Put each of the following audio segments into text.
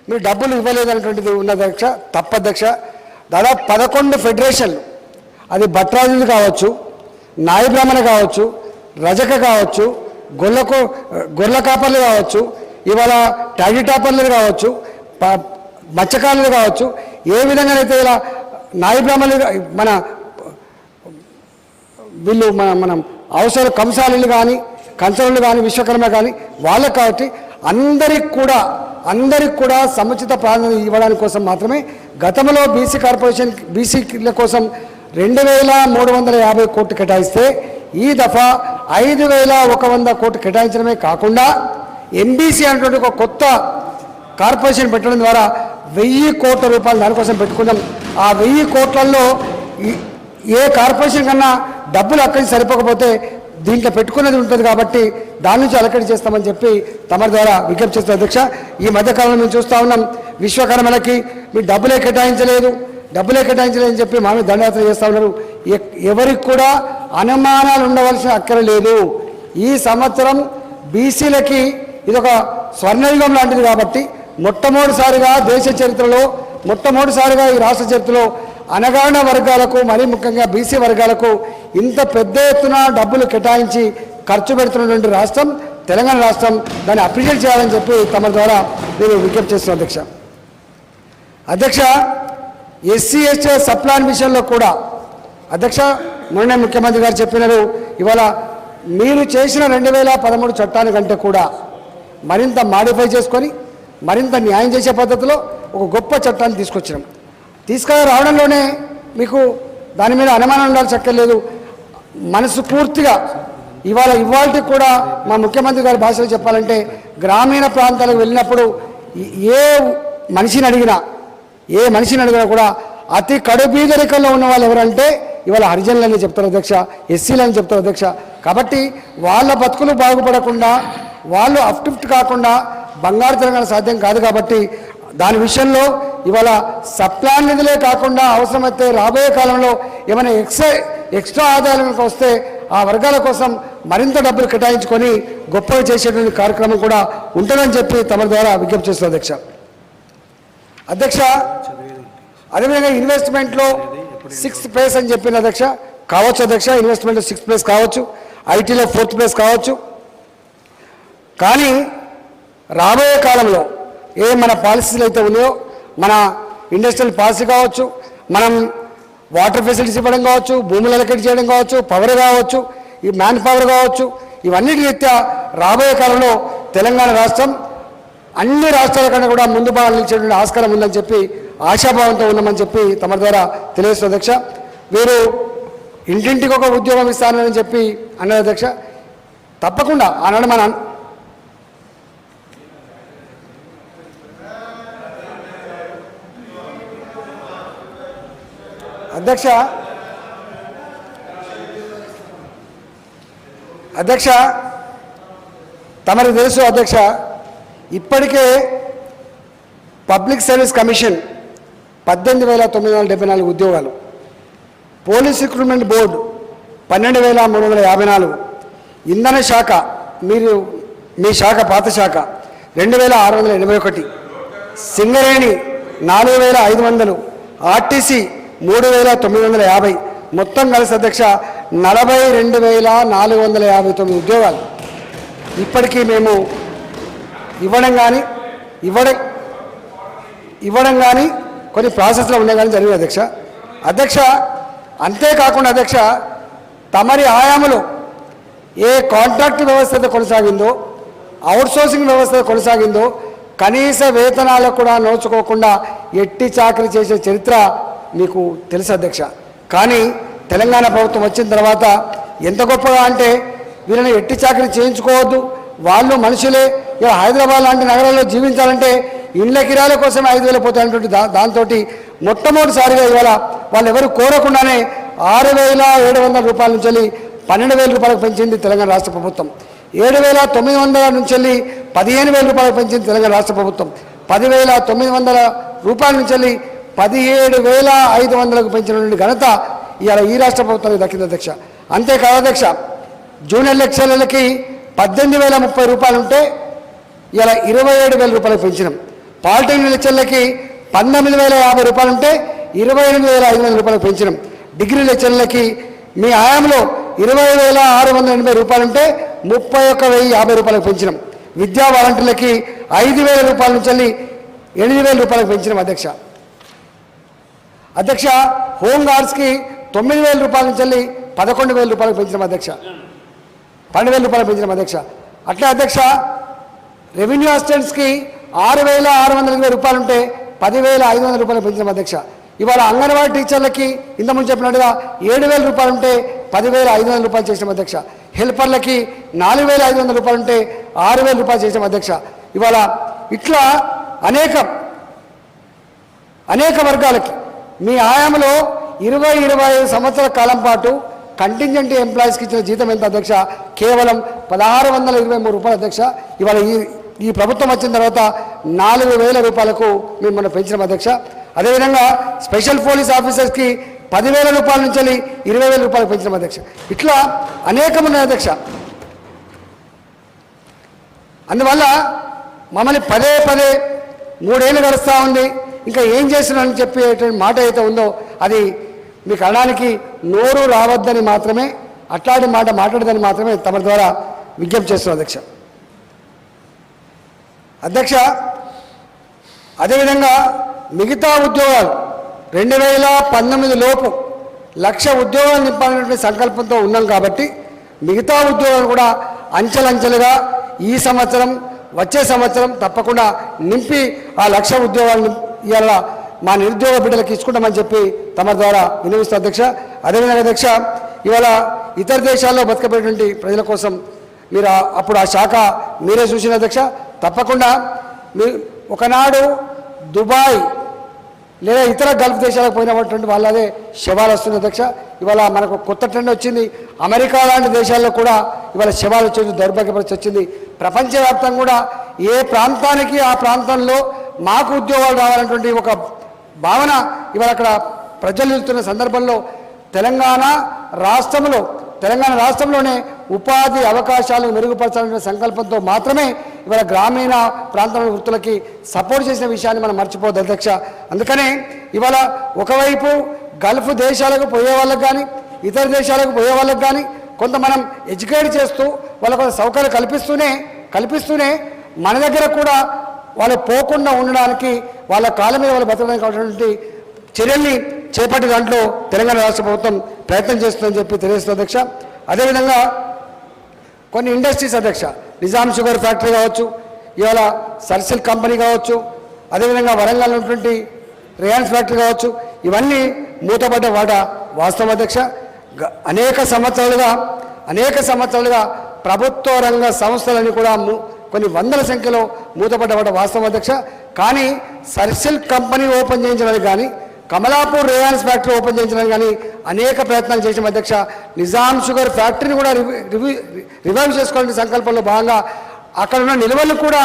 మీరు డబ్బులు ఇవ్వలేదనేటువంటిది ఉన్న అధ్యక్ష. తప్పధ్యక్ష, దాదాపు 11 ఫెడరేషన్లు, అది భట్రాజులు కావచ్చు, నాయి బ్రాహ్మణ కావచ్చు, రజక కావచ్చు, గొర్రెల కాపర్లు కావచ్చు, ఇవాళ ట్యాక్సీ టాపర్లు కావచ్చు, మత్స్యకారులు కావచ్చు, ఏ విధంగానైతే ఇలా నాయి బ్రాహ్మణులు మన వీళ్ళు మనం అవసరం కంసాలు కానీ కంచరులు కానీ విశ్వకర్మ కానీ వాళ్ళకు కాబట్టి అందరికి కూడా సముచిత ప్రాధాన్యత ఇవ్వడానికి కోసం మాత్రమే గతంలో బీసీల కోసం 2350 కోట్లు కేటాయిస్తే ఈ దఫా 5100 కోట్లు కేటాయించడమే కాకుండా ఎంబీసీ అనేటువంటి ఒక కొత్త కార్పొరేషన్ పెట్టడం ద్వారా 1000 కోట్ల రూపాయలు దానికోసం పెట్టుకున్నాం. ఆ 1000 కోట్లలో ఏ కార్పొరేషన్ కన్నా డబ్బులు అక్కడి సరిపోకపోతే దీంట్లో పెట్టుకున్నది ఉంటుంది కాబట్టి దాని నుంచి అలకటి చేస్తామని చెప్పి తమ ద్వారా విజ్ఞప్తి చేస్తున్న అధ్యక్ష. ఈ మధ్యకాలంలో మేము చూస్తూ ఉన్నాం, విశ్వకర్మలకి మీరు డబ్బులే కేటాయించలేదని చెప్పి మామే దండయాత్ర చేస్తూ ఉన్నారు. ఎవరికి కూడా అనుమానాలు ఉండవలసిన అక్కర లేదు. ఈ సంవత్సరం బీసీలకి ఇదొక స్వర్ణయుగం లాంటిది కాబట్టి మొట్టమొదటిసారిగా దేశ చరిత్రలో, మొట్టమొదటిసారిగా ఈ రాష్ట్ర చరిత్రలో అణగారిన వర్గాలకు, మరీ ముఖ్యంగా బీసీ వర్గాలకు ఇంత పెద్ద ఎత్తున డబ్బులు కేటాయించి ఖర్చు పెడుతున్నటువంటి రాష్ట్రం తెలంగాణ రాష్ట్రం. దాన్ని అప్రిషియేట్ చేయాలని చెప్పి తమ ద్వారా నేను విజ్ఞప్తి చేస్తున్నాను అధ్యక్ష. ఎస్సీ ఎస్టీ సప్లాన్ విషయంలో కూడా అధ్యక్ష, మొన్న ముఖ్యమంత్రి గారు చెప్పినారు, ఇవాళ మీరు చేసిన 2013 చట్టానికంటే కూడా మరింత మాడిఫై చేసుకొని మరింత న్యాయం చేసే పద్ధతిలో ఒక గొప్ప చట్టాన్ని తీసుకురావడంలోనే మీకు దాని మీద అనుమానం ఉండాల్సి అక్కర్లేదు. మనసు పూర్తిగా ఇవాళ కూడా మా ముఖ్యమంత్రి గారి భాషలో చెప్పాలంటే గ్రామీణ ప్రాంతాలకు వెళ్ళినప్పుడు ఏ మనిషిని అడిగినా కూడా అతి కడుబీదరికంలో ఉన్న వాళ్ళు ఎవరంటే ఇవాళ హరిజనులని చెప్తారు అధ్యక్ష, ఎస్సీలని చెప్తారు అధ్యక్ష. కాబట్టి వాళ్ళ బతుకులు బాగుపడకుండా, వాళ్ళు అప్టిఫ్ట్ కాకుండా బంగారు తెలంగాణ సాధ్యం కాదు. కాబట్టి దాని విషయంలో ఇవాళ సప్లాన్ నిధులే కాకుండా అవసరమైతే రాబోయే కాలంలో ఏమైనా ఎక్స్ట్రా ఆదాయాలు వస్తే ఆ వర్గాల కోసం మరింత డబ్బులు కేటాయించుకొని గొప్పగా చేసేటువంటి కార్యక్రమం కూడా ఉంటుందని చెప్పి తమ ద్వారా విజ్ఞప్తి చేస్తుంది అధ్యక్ష. అదేవిధంగా ఇన్వెస్ట్మెంట్లో 6th ప్లేస్ అని చెప్పిన అధ్యక్ష కావచ్చు అధ్యక్ష, ఇన్వెస్ట్మెంట్లో 6th ప్లేస్ కావచ్చు, ఐటీలో 4th ప్లేస్ కావచ్చు. కానీ రాబోయే కాలంలో మన పాలసీలు అయితే ఉన్నాయో, మన ఇండస్ట్రియల్ పాలసీ కావచ్చు, మనం వాటర్ ఫెసిలిటీస్ ఇవ్వడం కావచ్చు, భూములు అలకేట్ చేయడం కావచ్చు, పవర్ కావచ్చు, ఈ మ్యాన్ పవర్ కావచ్చు, ఇవన్నిటి రీత్యా రాబోయే కాలంలో తెలంగాణ రాష్ట్రం అన్ని రాష్ట్రాల కన్నా కూడా ముందు భాగం నిలిచేటువంటి ఆస్కారం ఉందని చెప్పి ఆశాభావంతో ఉన్నామని చెప్పి తమ ద్వారా తెలియజేస్తుంది అధ్యక్ష. వీరు ఇంటింటికి ఒక ఉద్యోగం ఇస్తానని చెప్పి అన్నారు అధ్యక్ష. తప్పకుండా ఆనాడు మన అధ్యక్ష తమకు తెలుసు అధ్యక్ష, ఇప్పటికే పబ్లిక్ సర్వీస్ కమిషన్ 18,974 ఉద్యోగాలు, పోలీస్ రిక్రూట్మెంట్ బోర్డు 12,354, ఇంధన శాఖ మీ శాఖ పాత శాఖ 2,681, సింగరేణి 4,500, ఆర్టీసీ 3,950, మొత్తం కలిసి అధ్యక్ష 42,459 ఉద్యోగాలు ఇప్పటికీ మేము ఇవ్వడం కానీ కొన్ని ప్రాసెస్లో ఉన్నాయి కానీ జరిగింది అధ్యక్ష. అంతేకాకుండా అధ్యక్ష, తమరి ఆయాములో ఏ కాంట్రాక్ట్ వ్యవస్థ కొనసాగిందో, అవుట్సోర్సింగ్ వ్యవస్థ కొనసాగిందో, కనీస వేతనాలకు కూడా నోచుకోకుండా ఎట్టి చాకరీ చేసే చరిత్ర మీకు తెలుసు అధ్యక్ష. కానీ తెలంగాణ ప్రభుత్వం వచ్చిన తర్వాత ఎంత గొప్పగా అంటే వీళ్ళని ఎట్టి చాకరీ చేయించుకోవద్దు, వాళ్ళు మనుషులే. ఇలా హైదరాబాద్ లాంటి నగరాల్లో జీవించాలంటే ఇండ్ల కిరాయిల కోసం 5,000 పోతాయనేటువంటి దాంతో మొట్టమొదటిసారిగా ఇవాళ వాళ్ళు ఎవరు కోరకుండానే 6,700 రూపాయల నుంచి 12,000 రూపాయలకు పెంచింది తెలంగాణ రాష్ట్ర ప్రభుత్వం. 7,900 నుంచి 15,000 రూపాయలకు పెంచింది తెలంగాణ రాష్ట్ర ప్రభుత్వం. 10,900 రూపాయల నుంచి 17,500కు పెంచినటువంటి ఘనత ఇవాళ ఈ రాష్ట్ర ప్రభుత్వానికి దక్కింది అధ్యక్ష. అంతేకాదు అధ్యక్ష, జూనియర్ లెక్చరర్లకి 18,030 రూపాయలు ఉంటే ఇలా 27,000 రూపాయలకు పెంచినాం. పాలిటెక్నిక్ లెక్చర్లకి 19,050 రూపాయలు ఉంటే 28,500 రూపాయలకు పెంచినాం. డిగ్రీ లెక్చర్లకి మీ హయాంలో 20,680 రూపాయలు ఉంటే 31,050 రూపాయలకు పెంచినాం. విద్యా వాలంటీర్లకి 5,000 రూపాయల నుంచి 8,000 రూపాయలకు పెంచినాం అధ్యక్ష. హోమ్ గార్డ్స్కి 9,000 రూపాయల నుంచి 11,000 రూపాయలకు పెంచినాం 12,000 రూపాయలకు పెంచినాం అట్లే అధ్యక్ష, రెవెన్యూ అసిస్టెంట్స్కి 6,620 రూపాయలు ఉంటే 10,500 రూపాయలు పెంచినాం ఇవాళ అంగన్వాడీ టీచర్లకి ఇంతకుముందు చెప్పినట్టుగా 7,000 రూపాయలు ఉంటే 10,500 రూపాయలు చేసినాం హెల్పర్లకి 4,500 రూపాయలు ఉంటే 6,000 రూపాయలు చేసినాం ఇవాళ ఇట్లా అనేక వర్గాలకి మీ హయాంలో 20-25 సంవత్సరాల కాలం పాటు కంటింజెంట్ ఎంప్లాయీస్కి ఇచ్చిన జీతం ఎంత కేవలం 1,623 రూపాయలు ఇవాళ ఈ ప్రభుత్వం వచ్చిన తర్వాత 4,000 రూపాయలకు మేము మనం పెంచినాం అదేవిధంగా స్పెషల్ పోలీస్ ఆఫీసర్స్కి 10,000 రూపాయల నుంచి 20,000 రూపాయలకు పెంచినాం ఇట్లా అనేకం ఉన్నాయి అందువల్ల మమ్మల్ని పదే 3 ఏళ్ళు గడుస్తూ ఉంది, ఇంకా ఏం చేస్తున్నానని చెప్పేటువంటి మాట అయితే ఉందో అది మీకు అనడానికి నోరు రావద్దని మాత్రమే, అట్లాంటి మాట మాట్లాడదని మాత్రమే తమ ద్వారా విజ్ఞప్తి చేస్తున్నాం అధ్యక్ష. అదేవిధంగా మిగతా ఉద్యోగాలు 2019 లోపు 1,00,000 ఉద్యోగాలు నింపాలనే సంకల్పంతో ఉన్నాం కాబట్టి మిగతా ఉద్యోగాలు కూడా అంచెలంచెలుగా ఈ సంవత్సరం వచ్చే సంవత్సరం తప్పకుండా నింపి ఆ 1,00,000 ఉద్యోగాలను ఇవాళ మా నిరుద్యోగ బిడ్డలకు ఇచ్చుకుంటామని చెప్పి తమ ద్వారా వినియోగిస్తాం అదేవిధంగా ఇవాళ ఇతర దేశాల్లో బతకబడేటువంటి ప్రజల కోసం మీరు అప్పుడు ఆ శాఖ మీరే చూసిన తప్పకుండా మీరు ఒకనాడు దుబాయ్ లేదా ఇతర గల్ఫ్ దేశాలకు పోయినటువంటి వాళ్ళదే శవాలు వస్తుంది ఇవాళ మనకు కొత్త ట్రెండ్ వచ్చింది. అమెరికా లాంటి దేశాల్లో కూడా ఇవాళ శవాలు వచ్చేది దౌర్భాగ్య పరిస్థితి వచ్చింది. ప్రపంచవ్యాప్తంగా కూడా ఏ ప్రాంతానికి ఆ ప్రాంతంలో మాకు ఉద్యోగాలు రావాలన్నటువంటి ఒక భావన ఇవాళ అక్కడ ప్రజలుతున్న సందర్భంలో తెలంగాణ రాష్ట్రంలోనే ఉపాధి అవకాశాలు మెరుగుపరచాలనే సంకల్పంతో మాత్రమే ఇవాళ గ్రామీణ ప్రాంతంలో వృత్తులకి సపోర్ట్ చేసిన విషయాన్ని మనం మర్చిపోవద్దు అందుకనే ఇవాళ ఒకవైపు గల్ఫ్ దేశాలకు పోయే వాళ్ళకి కానీ ఇతర దేశాలకు పోయే వాళ్ళకి కానీ కొంత మనం ఎడ్యుకేట్ చేస్తూ వాళ్ళకు సౌకర్యాలు కల్పిస్తూనే మన దగ్గర కూడా వాళ్ళు పోకుండా ఉండడానికి వాళ్ళ కాళ్ళ మీద వాళ్ళు బతకడానికి కావాల్సినటువంటి చర్యల్ని చేపట్టే దాంట్లో తెలంగాణ రాష్ట్ర ప్రభుత్వం ప్రయత్నం చేస్తుందని చెప్పి తెలియజేస్తుంది అదేవిధంగా కొన్ని ఇండస్ట్రీస్ నిజాం షుగర్ ఫ్యాక్టరీ కావచ్చు, ఇవాళ సర్సిల్ కంపెనీ కావచ్చు, అదేవిధంగా వరంగల్ ఉన్నటువంటి రియాన్స్ ఫ్యాక్టరీ కావచ్చు, ఇవన్నీ మూతపడ్డ వాట వాస్తవం అనేక సంవత్సరాలుగా ప్రభుత్వ రంగ సంస్థలన్నీ కూడా కొన్ని వందల సంఖ్యలో మూతపడ్డ వాట వాస్తవం కానీ సర్సిల్ కంపెనీ ఓపెన్ చేయించడానికి కానీ కమలాపూర్ రియాన్స్ ఫ్యాక్టరీ ఓపెన్ చేయించడానికి కానీ అనేక ప్రయత్నాలు చేసిన నిజాం షుగర్ ఫ్యాక్టరీని కూడా రివైవ్ చేసుకోవాలని సంకల్పంలో భాగంగా అక్కడ ఉన్న నిల్వలు కూడా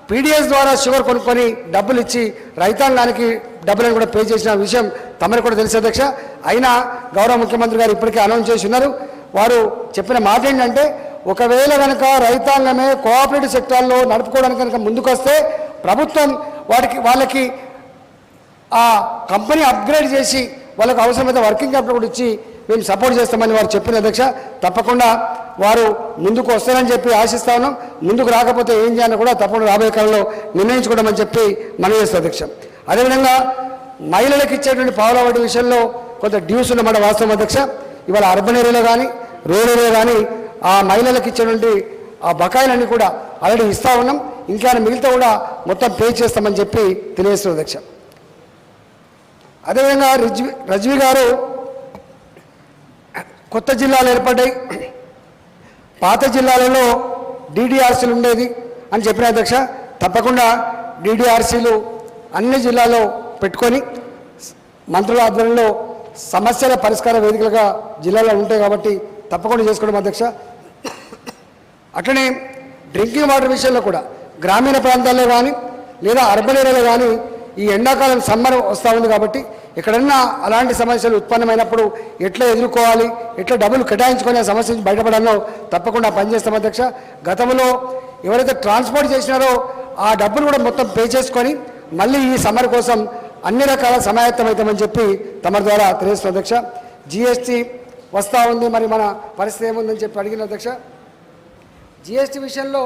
పీడిఎస్ ద్వారా షుగర్ కొనుక్కొని డబ్బులు ఇచ్చి రైతాంగానికి డబ్బులను కూడా పే చేసిన విషయం తమరికి కూడా తెలుసు అయినా గౌరవ ముఖ్యమంత్రి గారు ఇప్పటికే అనౌన్స్ చేసి ఉన్నారు. వారు చెప్పిన మాట ఏంటంటే ఒకవేళ కనుక రైతాంగమే కోఆపరేటివ్ సెక్టార్లో నడుపుకోవడానికి కనుక ముందుకొస్తే ప్రభుత్వం వాళ్ళకి ఆ కంపెనీ అప్గ్రేడ్ చేసి వాళ్ళకు అవసరమైతే వర్కింగ్ క్యాపిటల్ కూడా ఇచ్చి మేము సపోర్ట్ చేస్తామని వారు చెప్పిన తప్పకుండా వారు ముందుకు వస్తారని చెప్పి ఆశిస్తా ఉన్నాం. ముందుకు రాకపోతే ఏం చేయాలని కూడా తప్పకుండా రాబోయే కాలంలో నిర్ణయించుకోవడమని చెప్పి మనం చేస్తాం అదేవిధంగా మహిళలకు ఇచ్చేటువంటి పావుల వడ్డీ విషయంలో కొంత డ్యూస్ ఉన్నమాట వాస్తవం ఇవాళ అర్బన్ ఏరియాలో కానీ రూరల్ ఏరియా కానీ ఆ మహిళలకు ఇచ్చేటువంటి ఆ బకాయిలన్నీ కూడా ఆల్రెడీ ఇస్తూ ఉన్నాం. ఇంకా మిగిలితే కూడా మొత్తం పే చేస్తామని చెప్పి తెలియజేస్తుంది అదేవిధంగా రజ్వీ గారు కొత్త జిల్లాలు ఏర్పడ్డాయి, పాత జిల్లాలలో డీడీఆర్సీలు ఉండేది అని చెప్పిన తప్పకుండా డీడీఆర్సీలు అన్ని జిల్లాల్లో పెట్టుకొని మంత్రుల ఆధ్వర్యంలో సమస్యల పరిష్కార వేదికలుగా జిల్లాలో ఉంటాయి కాబట్టి తప్పకుండా చేసుకోవడం అట్లనే డ్రింకింగ్ వాటర్ విషయంలో కూడా గ్రామీణ ప్రాంతాల్లో కానీ లేదా అర్బన్ ఏరియాలో కానీ ఈ ఎండాకాలం సమ్మర్ వస్తూ ఉంది కాబట్టి ఎక్కడన్నా అలాంటి సమస్యలు ఉత్పన్నమైనప్పుడు ఎట్లా ఎదుర్కోవాలి, ఎట్లా డబ్బులు కేటాయించుకొని ఆ సమస్య నుంచి బయటపడాలో తప్పకుండా పనిచేస్తాం గతంలో ఎవరైతే ట్రాన్స్పోర్ట్ చేసినారో ఆ డబ్బులు కూడా మొత్తం పే చేసుకొని మళ్ళీ ఈ సమ్మర్ కోసం అన్ని రకాల సమాయత్తమవుతామని చెప్పి తమ ద్వారా తెలియజేస్తున్న అధ్యక్ష. జిఎస్టీ వస్తూ ఉంది, మరి మన పరిస్థితి ఏముందని చెప్పి అడిగిన అధ్యక్ష. జిఎస్టీ విషయంలో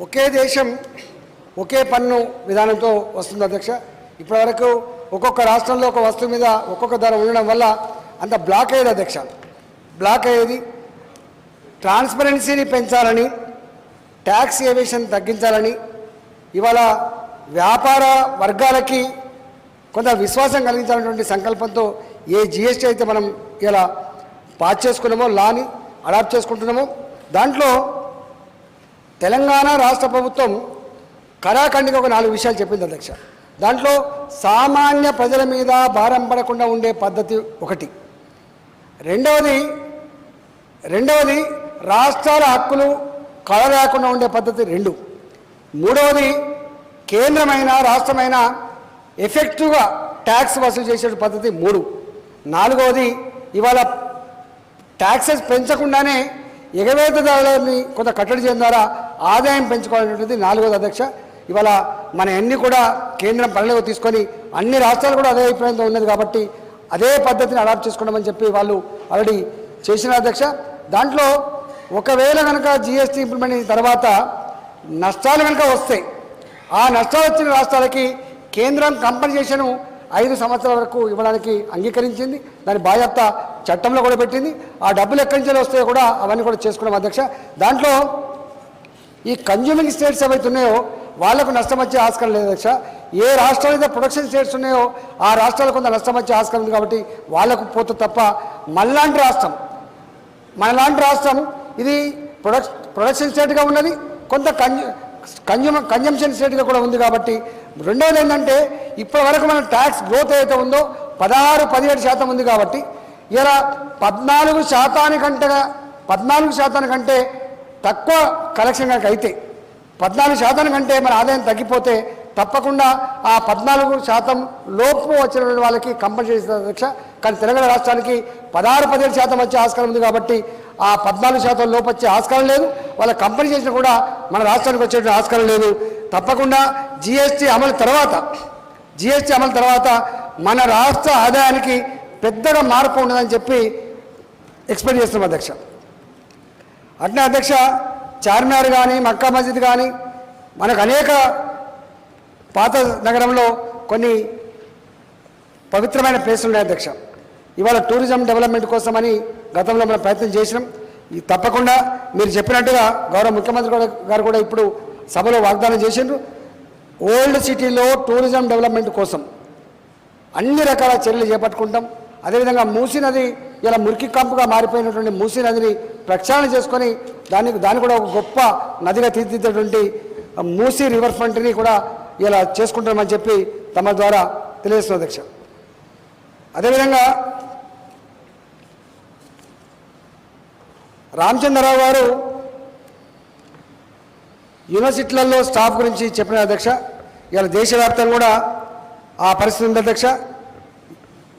ఒకే దేశం ఒకే పన్ను విధానంతో వస్తుంది అధ్యక్ష. ఇప్పటివరకు ఒక్కొక్క రాష్ట్రంలో ఒక వస్తువు మీద ఒక్కొక్క ధర ఉండడం వల్ల అంత బ్లాక్ అయ్యేది అధ్యక్ష. బ్లాక్ అయ్యేది. ట్రాన్స్పరెన్సీని పెంచాలని, ట్యాక్స్ ఏవేషన్ తగ్గించాలని ఇవాళ వ్యాపార వర్గాలకి కొంత విశ్వాసం కలిగించాలనేటువంటి సంకల్పంతో ఏ జిఎస్టీ అయితే మనం ఇలా పాస్ చేసుకున్నామో, లాని అడాప్ట్ చేసుకుంటున్నామో, దాంట్లో తెలంగాణ రాష్ట్ర ప్రభుత్వం కరాఖండిగా ఒక 4 విషయాలు చెప్పింది అధ్యక్ష. దాంట్లో సామాన్య ప్రజల మీద భారం పడకుండా ఉండే పద్ధతి ఒకటి, రెండవది రాష్ట్రాల హక్కులు కలలేకుండా ఉండే పద్ధతి 2, మూడవది కేంద్రమైన రాష్ట్రమైన ఎఫెక్టివ్గా ట్యాక్స్ వసూలు చేసే పద్ధతి 3, నాలుగవది ఇవాళ ట్యాక్సెస్ పెంచకుండానే ఎగవేతదారులని కొంత కట్టడి చేయడం ద్వారా ఆదాయం పెంచుకోవాలనేది 4వది అధ్యక్ష. ఇవాళ మన అన్ని కూడా కేంద్రం పరిగణలోకి తీసుకొని అన్ని రాష్ట్రాలు కూడా అదే అభిప్రాయంతో ఉన్నది కాబట్టి అదే పద్ధతిని అడాప్ట్ చేసుకోవడమని చెప్పి వాళ్ళు ఆల్రెడీ చేసిన అధ్యక్ష. దాంట్లో ఒకవేళ కనుక జిఎస్టీ ఇంప్లిమెంట్ అయిన తర్వాత నష్టాలు కనుక వస్తాయి, ఆ నష్టాలు వచ్చిన రాష్ట్రాలకి కేంద్రం కంపెన్సేషన్ 5 సంవత్సరాల వరకు ఇవ్వడానికి అంగీకరించింది. దాని బాధ్యత చట్టంలో కూడా పెట్టింది. ఆ డబ్బులు ఎక్కడి నుంచి వస్తాయో కూడా అవన్నీ కూడా చేసుకున్నాం అధ్యక్ష. దాంట్లో ఈ కన్జ్యూమింగ్ స్టేట్స్ ఏవైతే ఉన్నాయో వాళ్లకు నష్టం వచ్చే ఆస్కారం లేదు అధ్యక్ష. ఏ రాష్ట్రాలు అయితే ప్రొడక్షన్ స్టేట్స్ ఉన్నాయో ఆ రాష్ట్రాలకు కొంత నష్టం వచ్చే ఆస్కారం ఉంది కాబట్టి వాళ్లకు పోతే తప్ప మనలాంటి రాష్ట్రం ఇది ప్రొడక్షన్ స్టేట్గా ఉన్నది, కొంత కన్జంప్షన్ స్టేట్గా కూడా ఉంది కాబట్టి. రెండవది ఏంటంటే ఇప్పటి వరకు మన ట్యాక్స్ గ్రోత్ ఏదైతే ఉందో 16-17% ఉంది కాబట్టి ఇలా 14% కంటే తక్కువ కలెక్షన్ కనుక అయితే 14% కంటే మన ఆదాయం తగ్గిపోతే తప్పకుండా ఆ 14% లోపు వచ్చిన వాళ్ళకి కంపెన్సేషన్ అధ్యక్ష. కానీ తెలంగాణ రాష్ట్రానికి 16-17% వచ్చే ఆస్కారం ఉంది కాబట్టి ఆ 14% లోపు వచ్చే ఆస్కారం లేదు. వాళ్ళ కంపెన్సేషన్ కూడా మన రాష్ట్రానికి వచ్చే ఆస్కారం లేదు. తప్పకుండా జిఎస్టీ అమలు తర్వాత మన రాష్ట్ర ఆదాయానికి పెద్దగా మార్పు ఉండదని చెప్పి ఎక్స్పెక్ట్ చేస్తున్నాం అధ్యక్ష. అట్నే అధ్యక్ష, చార్మినార్ కానీ మక్కా మస్జిద్ కానీ మనకు అనేక పాత నగరంలో కొన్ని పవిత్రమైన ప్లేసులు ఉన్నాయి అధ్యక్ష. ఇవాళ టూరిజం డెవలప్మెంట్ కోసమని గతంలో మనం ప్రయత్నం చేసినాం. తప్పకుండా మీరు చెప్పినట్టుగా గౌరవ ముఖ్యమంత్రి గారు కూడా ఇప్పుడు సభలో వాగ్దానం చేసిండ్రు. ఓల్డ్ సిటీలో టూరిజం డెవలప్మెంట్ కోసం అన్ని రకాల చర్యలు చేపట్టుకుంటాం. అదేవిధంగా మూసీ నది ఇలా మురికి కంపుగా మారిపోయినటువంటి మూసీ నదిని ప్రక్షాళన చేసుకొని దాన్ని కూడా ఒక గొప్ప నదిగా తీర్చిదిద్దేటువంటి మూసీ రివర్ ఫ్రంట్ని కూడా ఇలా చేసుకుంటామని చెప్పి తమ ద్వారా తెలియజేస్తున్న అధ్యక్ష. అదేవిధంగా రామచంద్రరావు గారు యూనివర్సిటీలలో స్టాఫ్ గురించి చెప్పిన అధ్యక్ష. ఇలా దేశవ్యాప్తంగా కూడా ఆ పరిస్థితి ఉంది అధ్యక్ష.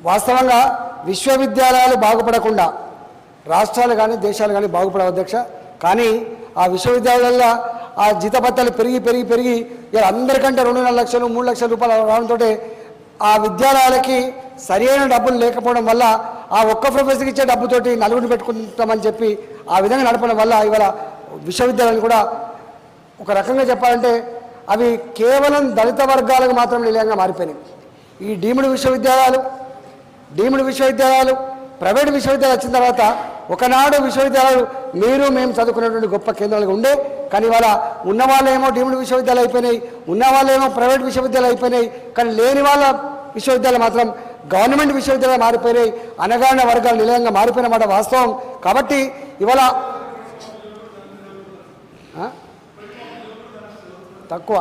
వాస్తవంగా విశ్వవిద్యాలయాలు బాగుపడకుండా రాష్ట్రాలు కానీ దేశాలు కానీ బాగుపడవు అధ్యక్ష. కానీ ఆ విశ్వవిద్యాలయాల్లో ఆ జీతభత్యాలు పెరిగి ఇలా అందరికంటే 2.5 లక్షలు 3 లక్షల రూపాయలు రావడంతో ఆ విద్యాలయాలకి సరైన డబ్బులు లేకపోవడం వల్ల ఆ ఒక్క ప్రొఫెసర్కి ఇచ్చే డబ్బుతోటి నలుగురిని పెట్టుకుంటామని చెప్పి ఆ విధంగా నడపడం వల్ల ఇవాళ విశ్వవిద్యాలయాలు కూడా ఒక రకంగా చెప్పాలంటే అవి కేవలం దళిత వర్గాలకు మాత్రమే నిలయంగా మారిపోయినాయి. ఈ డీమ్డ్ విశ్వవిద్యాలయాలు ప్రైవేట్ విశ్వవిద్యాలయాలు వచ్చిన తర్వాత ఒకనాడు విశ్వవిద్యాలయాలు మేము చదువుకునేటువంటి గొప్ప కేంద్రాలుగా ఉండే. కానీ ఇవాళ ఉన్నవాళ్ళేమో డీమ్డ్ విశ్వవిద్యాలయాలు అయిపోయినాయి, ఉన్నవాళ్ళేమో ప్రైవేట్ విశ్వవిద్యాలయాలు అయిపోయినాయి. కానీ లేని వాళ్ళ విశ్వవిద్యాలయాలు మాత్రం గవర్నమెంట్ విశ్వవిద్యాలయాలు మారిపోయినాయి, అనగారిన వర్గాలు నిలయంగా మారిపోయిన మాట వాస్తవం. కాబట్టి ఇవాళ తక్కువ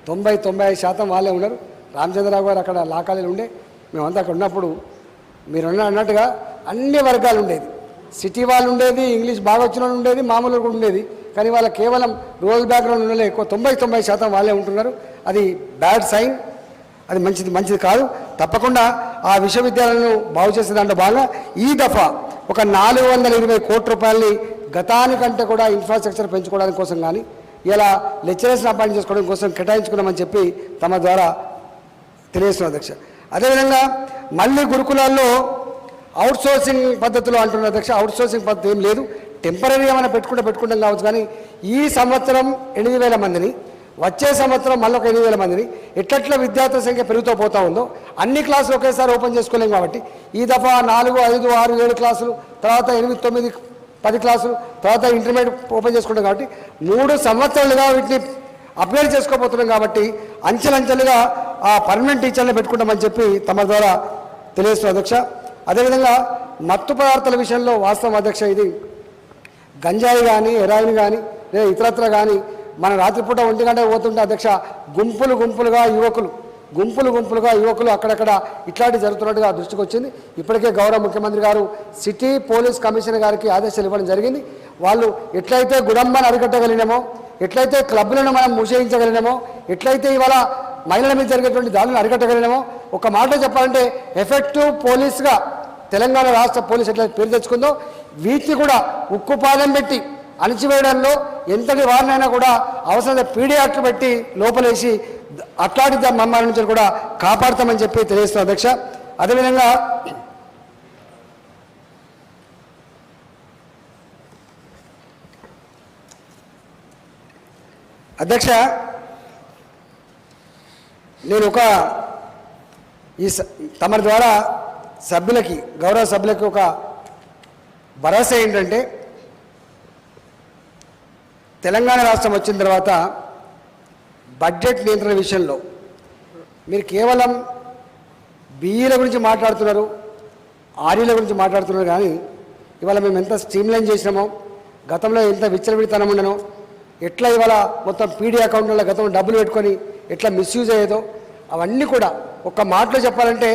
90-95% వాళ్ళే ఉన్నారు. రామచంద్రరావు గారు అక్కడ లా కాలేజీలు ఉండే, మేమంతా అక్కడ ఉన్నప్పుడు మీరు అన్నట్టుగా అన్ని వర్గాలు ఉండేది. సిటీ వాళ్ళు ఉండేది, ఇంగ్లీష్ బాగా వచ్చిన వాళ్ళు ఉండేది, మామూలు కూడా ఉండేది. కానీ వాళ్ళ కేవలం రూరల్ బ్యాక్గ్రౌండ్ ఉండలే ఎక్కువ 90-90% వాళ్ళే ఉంటున్నారు. అది బ్యాడ్ సైన్. అది మంచిది కాదు. తప్పకుండా ఆ విశ్వవిద్యాలయాలను బాగు చేసే దాంట్లో భాగంగా ఈ దఫా ఒక 420 కోట్ల రూపాయలని గతానికంటే కూడా ఇన్ఫ్రాస్ట్రక్చర్ పెంచుకోవడానికి కోసం కానీ ఇలా లెక్చరర్స్ని అపాయింట్ చేసుకోవడం కోసం కేటాయించుకున్నామని చెప్పి తమ ద్వారా తెలియజేస్తున్నారు అధ్యక్ష. అదేవిధంగా మళ్ళీ గురుకులాల్లో అవుట్సోర్సింగ్ పద్ధతిలో అంటున్నారు అధ్యక్ష. అవుట్సోర్సింగ్ పద్ధతి ఏం లేదు, టెంపరీ ఏమైనా పెట్టుకుంటాం కావచ్చు. కానీ ఈ సంవత్సరం 8,000 మందిని, వచ్చే సంవత్సరం మళ్ళీ ఒక 8,000 మందిని ఎట్లట్ల విద్యార్థుల సంఖ్య పెరుగుతూ పోతూ ఉందో అన్ని క్లాసులు ఒకేసారి ఓపెన్ చేసుకోలేం. కాబట్టి ఈ దఫా 4, 5, 6, 7 క్లాసులు, తర్వాత 8, 9, 10 క్లాసులు, తర్వాత ఇంటర్మీడియట్ ఓపెన్ చేసుకుంటాం. కాబట్టి 3 సంవత్సరాలుగా వీటిని అప్గ్రేడ్ చేసుకోబోతున్నాం. కాబట్టి అంచెలంచెలుగా ఆ పర్మనెంట్ టీచర్లను పెట్టుకుంటామని చెప్పి తమ ద్వారా తెలియజేస్తున్నారు అధ్యక్ష. అదేవిధంగా మత్తు పదార్థాల విషయంలో వాస్తవం అధ్యక్ష, ఇది గంజాయి కానీ, హెరాయిన్ కానీ, లేదా ఇతరత్ర కానీ మన రాత్రిపూట 1 గంటకు పోతుంటే అధ్యక్ష గుంపులుగా యువకులు అక్కడక్కడ ఇట్లాంటివి జరుగుతున్నట్టుగా దృష్టికి వచ్చింది. ఇప్పటికే గౌరవ ముఖ్యమంత్రి గారు సిటీ పోలీస్ కమిషనర్ గారికి ఆదేశాలు ఇవ్వడం జరిగింది. వాళ్ళు ఎట్లయితే గుడంబాన్ని అరికట్టగలిగినామో, ఎట్లయితే క్లబ్లను మనం మూసేయించగలిగినామో, ఎట్లయితే ఇవాళ మహిళల మీద జరిగేటువంటి దాడులను అరికట్టగలిగినామో, ఒక మాట చెప్పాలంటే ఎఫెక్టివ్ పోలీస్గా తెలంగాణ రాష్ట్ర పోలీస్ ఎట్లయితే పేరు తెచ్చుకుందో వీటిని కూడా ఉక్కుపాదం పెట్టి అణిచివేయడంలో ఎంతటి వారినైనా కూడా అవసరమైన పీడీ యాక్ట్ పెట్టి లోపలేసి అట్లాంటి మమ్మాల నుంచి కూడా కాపాడుతామని చెప్పి తెలియజేస్తున్నారు అధ్యక్ష. అదేవిధంగా అధ్యక్ష, నేను తమ ద్వారా గౌరవ సభ్యులకి ఒక భరోసా ఏంటంటే, తెలంగాణ రాష్ట్రం వచ్చిన తర్వాత బడ్జెట్ నియంత్రణ విషయంలో మీరు కేవలం బీఈల గురించి మాట్లాడుతున్నారు, ఆర్ఈల గురించి మాట్లాడుతున్నారు. కానీ ఇవాళ మేము ఎంత స్ట్రీమ్లైన్ చేసినామో, గతంలో ఎంత విచ్చలవిడితనం ఉండనో, ఎట్లా ఇవాళ మొత్తం పీడీ అకౌంట్లలో గతంలో డబ్బులు పెట్టుకొని ఎట్లా మిస్యూజ్ అయ్యేదో అవన్నీ కూడా ఒక్క మాటలో చెప్పాలంటే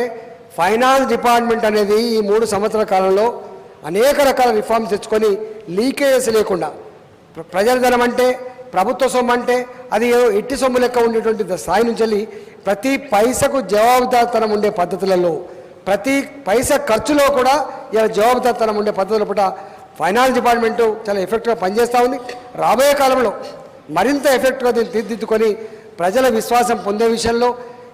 ఫైనాన్స్ డిపార్ట్మెంట్ అనేది ఈ 3 సంవత్సరాల కాలంలో అనేక రకాల రిఫార్మ్స్ తెచ్చుకొని లీకేజెస్ లేకుండా, ప్రజల ధనం అంటే, ప్రభుత్వ సొమ్ము అంటే అది ఎట్టి సొమ్ము లెక్క ఉండేటువంటి స్థాయి నుంచి వెళ్ళి ప్రతి పైసకు జవాబుదారితనం ఉండే పద్ధతులలో, ప్రతి పైసా ఖర్చులో కూడా ఇలా జవాబుదారితనం ఉండే పద్ధతుల పూట ఫైనాన్స్ డిపార్ట్మెంటు చాలా ఎఫెక్టివ్గా పనిచేస్తూ ఉంది. రాబోయే కాలంలో మరింత ఎఫెక్టివ్గా దీన్ని తీర్చిదిద్దుకొని ప్రజల విశ్వాసం పొందే విషయంలో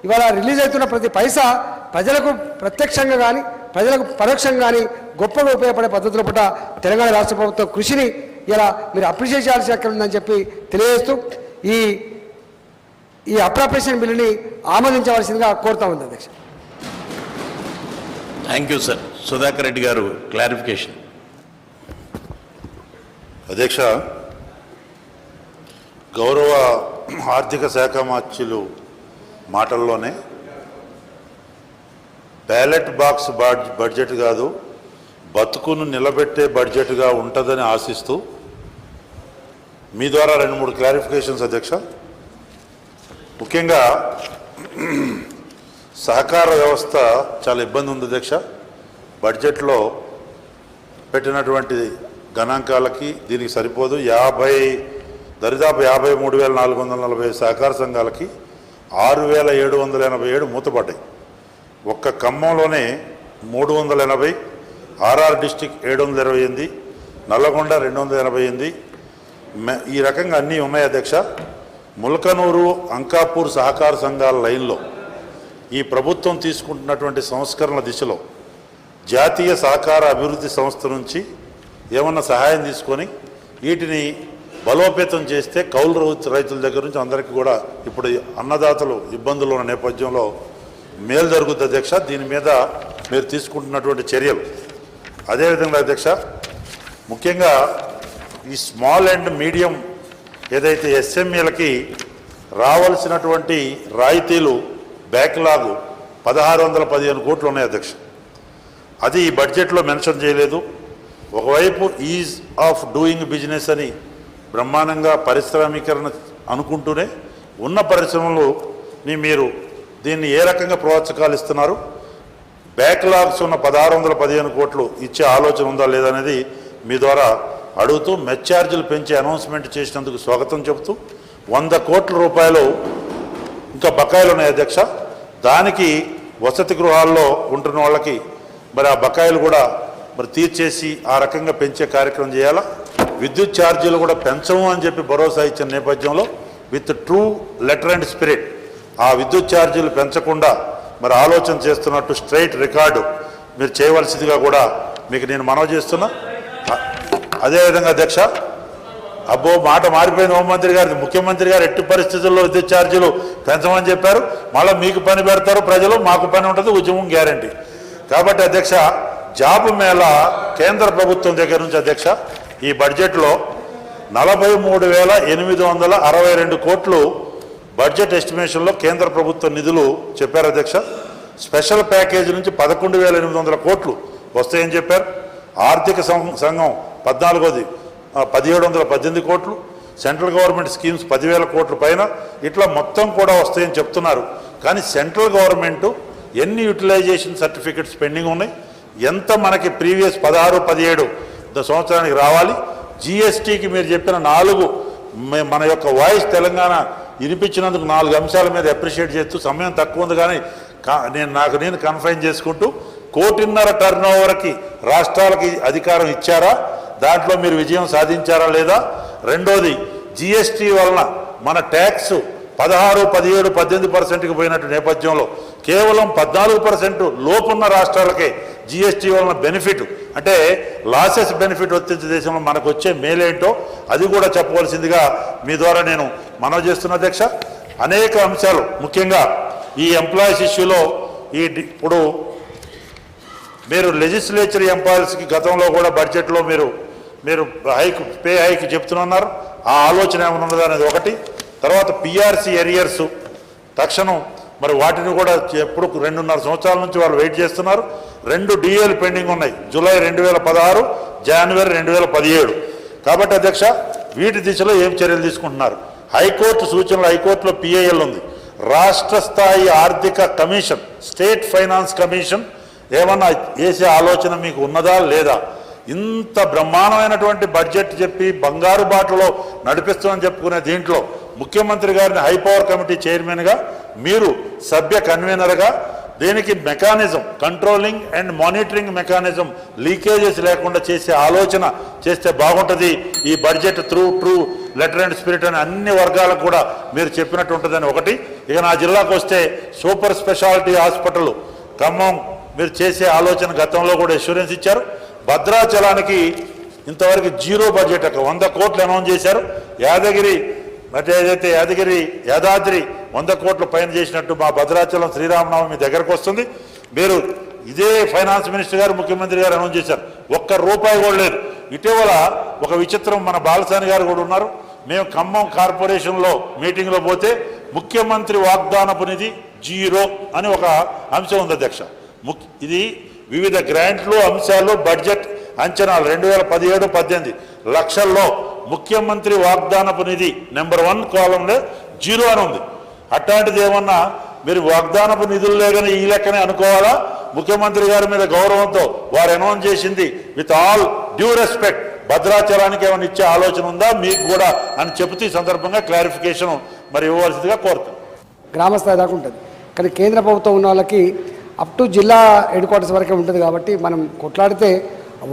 ఇవాళ రిలీజ్ అవుతున్న ప్రతి పైసా ప్రజలకు ప్రత్యక్షంగా కానీ, ప్రజలకు పరోక్షంగా కానీ గొప్పగా ఉపయోగపడే పద్ధతుల పూట తెలంగాణ రాష్ట్ర ప్రభుత్వం కృషిని ఇలా మీరు అప్రిషియేట్ చేయాల్సి ఎక్కడ ఉందని చెప్పి తెలియజేస్తూ ఈ అప్రాప్రియేషన్ బిల్లుని ఆమోదించవలసిందిగా కోరుతా ఉంది అధ్యక్ష. Thank you sir. Sudhakar Reddy గారు క్లారిఫికేషన్. అధ్యక్ష, గౌరవ ఆర్థిక శాఖ మంత్రులు మాటల్లోనే బ్యాలెట్ బాక్స్ బడ్జెట్ కాదు, బతుకును నిలబెట్టే బడ్జెట్గా ఉంటుందని ఆశిస్తూ మీ ద్వారా 2-3 క్లారిఫికేషన్స్ అధ్యక్ష. ముఖ్యంగా సహకార వ్యవస్థ చాలా ఇబ్బంది ఉంది అధ్యక్ష. బడ్జెట్లో పెట్టినటువంటి గణాంకాలకి దీనికి సరిపోదు. దరిదాపు 53,440 సహకార సంఘాలకి 6,787 మూతపడ్డాయి. ఒక్క ఖమ్మంలోనే 380, ఆర్ఆర్ డిస్టిక్ 728, నల్లగొండ 288, ఈ రకంగా అన్నీ ఉన్నాయి అధ్యక్ష. ముల్కనూరు, అంకాపూర్ సహకార సంఘాల లైన్లో ఈ ప్రభుత్వం తీసుకుంటున్నటువంటి సంస్కరణల దిశలో జాతీయ సహకార అభివృద్ధి సంస్థ నుంచి ఏమన్నా సహాయం తీసుకొని వీటిని బలోపేతం చేస్తే కౌలు రైతుల దగ్గర నుంచి అందరికీ కూడా ఇప్పుడు అన్నదాతలు ఇబ్బందులు ఉన్న నేపథ్యంలో మేలు జరుగుతుంది అధ్యక్ష. దీని మీద మీరు తీసుకుంటున్నటువంటి చర్యలు, అదేవిధంగా అధ్యక్ష ముఖ్యంగా ఈ స్మాల్ అండ్ మీడియం ఏదైతే ఎస్ఎంఈలకి రావాల్సినటువంటి రాయితీలు బ్యాక్లాగ్ 1,615 కోట్లు ఉన్నాయి అధ్యక్ష. అది ఈ బడ్జెట్లో మెన్షన్ చేయలేదు. ఒకవైపు ఈజ్ ఆఫ్ డూయింగ్ బిజినెస్ అని బ్రహ్మాండంగా పారిశ్రామికరణ అనుకుంటూనే ఉన్న పరిశ్రమలు మీరు దీన్ని ఏ రకంగా ప్రోత్సాహాలు ఇస్తున్నారు, బ్యాక్లాగ్స్ ఉన్న 1,615 కోట్లు ఇచ్చే ఆలోచన ఉందా లేదనేది మీ ద్వారా అడుగుతూ, మెచ్ ఛార్జీలు పెంచి అనౌన్స్మెంట్ చేసినందుకు స్వాగతం చెబుతూ 100 కోట్ల రూపాయలు ఇంకా బకాయిలు ఉన్నాయి అధ్యక్ష. దానికి వసతి గృహాల్లో ఉంటున్న వాళ్ళకి మరి ఆ బకాయిలు కూడా మరి తీర్చేసి ఆ రకంగా పెంచే కార్యక్రమం చేయాలా. విద్యుత్ ఛార్జీలు కూడా పెంచము అని చెప్పి భరోసా ఇచ్చిన నేపథ్యంలో with true letter and spirit ఆ విద్యుత్ ఛార్జీలు పెంచకుండా మరి ఆలోచన చేస్తున్నట్టు స్ట్రైట్ రికార్డు మీరు చేయవలసిందిగా కూడా మీకు నేను మనవి చేస్తున్నా. అదేవిధంగా అధ్యక్ష, అబ్బో మాట మారిపోయింది హోంమంత్రి గారు. ముఖ్యమంత్రి గారు ఎట్టి పరిస్థితుల్లో విద్యుత్ ఛార్జీలు పెంచమని చెప్పారు. మళ్ళీ మీకు పని పెడతారు ప్రజలు, మాకు పని ఉంటుంది, ఉద్యమం గ్యారంటీ. కాబట్టి అధ్యక్ష, జాబ్ మేళా కేంద్ర ప్రభుత్వం దగ్గర నుంచి అధ్యక్ష ఈ బడ్జెట్లో 43,862 కోట్లు బడ్జెట్ ఎస్టిమేషన్లో కేంద్ర ప్రభుత్వ నిధులు చెప్పారు అధ్యక్ష. స్పెషల్ ప్యాకేజీ నుంచి 11,800 కోట్లు వస్తాయని చెప్పారు. ఆర్థిక సంఘం 14ది 1,718 కోట్లు, సెంట్రల్ గవర్నమెంట్ స్కీమ్స్ 10,000 కోట్ల పైన ఇట్లా మొత్తం కూడా వస్తాయని చెప్తున్నారు. కానీ సెంట్రల్ గవర్నమెంట్ ఎన్ని యూటిలైజేషన్ సర్టిఫికెట్స్ పెండింగ్ ఉన్నాయి, ఎంత మనకి ప్రీవియస్ 16-17 సంవత్సరానికి రావాలి, జిఎస్టీకి మీరు చెప్పిన 4 మన యొక్క వాయిస్ తెలంగాణ వినిపించినందుకు 4 అంశాల మీద అప్రిషియేట్ చేస్తూ, సమయం తక్కువ ఉంది కానీ నేను కన్ఫైన్ చేసుకుంటూ 1,500,000 టర్న్ ఓవర్కి రాష్ట్రాలకి అధికారం ఇచ్చారా, దాంట్లో మీరు విజయం సాధించారా లేదా. రెండోది, జిఎస్టీ వలన మన ట్యాక్స్ 16, 17, 18%కి పోయినట్టు నేపథ్యంలో కేవలం 14% లోపున్న రాష్ట్రాలకే జిఎస్టీ వలన బెనిఫిట్, అంటే లాసెస్ బెనిఫిట్ వచ్చే దేశంలో మనకు వచ్చే మేలేంటో అది కూడా చెప్పవలసిందిగా మీ ద్వారా నేను మనవి చేస్తున్న అధ్యక్ష. అనేక అంశాలు, ముఖ్యంగా ఈ ఎంప్లాయీస్ ఇష్యూలో ఇప్పుడు మీరు లెజిస్లేచర్ ఎంప్లాయీస్కి గతంలో కూడా బడ్జెట్లో మీరు పే హైక్ చెప్తున్నారు. ఆ ఆలోచన ఏమైనా ఉన్నదా అనేది ఒకటి. తర్వాత పిఆర్సీ ఎరియర్స్ తక్షణం మరి వాటిని కూడా ఎప్పుడు 2.5 సంవత్సరాల నుంచి వాళ్ళు వెయిట్ చేస్తున్నారు. 2 డిఏలు పెండింగ్ ఉన్నాయి, జూలై 2016, జనవరి 2017. కాబట్టి అధ్యక్ష, వీటి దిశలో ఏం చర్యలు తీసుకుంటున్నారు? హైకోర్టు సూచనలు, హైకోర్టులో పిఐఎల్ ఉంది, రాష్ట్ర స్థాయి ఆర్థిక కమిషన్, స్టేట్ ఫైనాన్స్ కమిషన్ ఏమన్నా వేసే ఆలోచన మీకు ఉన్నదా లేదా? ఇంత బ్రహ్మాండమైనటువంటి బడ్జెట్ చెప్పి బంగారు బాటలో నడిపిస్తామని చెప్పుకునే దీంట్లో ముఖ్యమంత్రి గారిని హైపవర్ కమిటీ చైర్మన్గా, మీరు సభ్య కన్వీనర్గా, దీనికి mechanism, controlling and monitoring mechanism leakages లేకుండా చేసే ఆలోచన చేస్తే బాగుంటుంది. ఈ budget true letter and spirit అని అన్ని వర్గాలకు కూడా మీరు చెప్పినట్టు ఉంటుందని ఒకటి. ఇక నా జిల్లాకు వస్తే సూపర్ స్పెషాలిటీ హాస్పిటల్ ఖమ్మం మీరు చేసే ఆలోచన గతంలో కూడా అష్యూరెన్స్ ఇచ్చారు. భద్రాచలానికి ఇంతవరకు 0 బడ్జెట్, 100 కోట్లు అనౌన్స్ చేశారు. యాదాద్రి 100 కోట్ల పైన చేసినట్టు మా భద్రాచలం శ్రీరామనవమి దగ్గరకు వస్తుంది. మీరు ఇదే ఫైనాన్స్ మినిస్టర్ గారు, ముఖ్యమంత్రి గారు అనౌన్స్ చేశారు, ₹1 కూడా లేదు. ఇటీవల ఒక విచిత్రం, మన బాలసాని గారు కూడా ఉన్నారు. మేము ఖమ్మం కార్పొరేషన్లో మీటింగ్లో పోతే ముఖ్యమంత్రి వాగ్దానపు నిధి 0 అని ఒక అంశం ఉంది అధ్యక్ష. ఇది వివిధ గ్రాంట్లు, అంశాలు, బడ్జెట్ అంచనాలు 2017-18 లక్షల్లో ముఖ్యమంత్రి వాగ్దానపు నిధి నెంబర్ 1 కాలంలో 0 అని ఉంది. అట్లాంటిది ఏమన్నా మీరు వాగ్దానపు నిధులు లేదని ఈ లెక్కనే అనుకోవాలా? ముఖ్యమంత్రి గారి మీద గౌరవంతో వారు అనౌన్స్ చేసింది విత్ ఆల్ డ్యూ రెస్పెక్ట్ భద్రాచలానికి ఏమైనా ఇచ్చే ఆలోచన ఉందా మీకు కూడా అని చెబుతూ ఈ సందర్భంగా క్లారిఫికేషన్ మరి ఇవ్వవలసిందిగా కోరుతాం. గ్రామ స్థాయి దాకా ఉంటుంది, కానీ కేంద్ర ప్రభుత్వం ఉన్న వాళ్ళకి అప్ టు జిల్లా హెడ్ క్వార్టర్స్ వరకే ఉంటుంది. కాబట్టి మనం కొట్లాడితే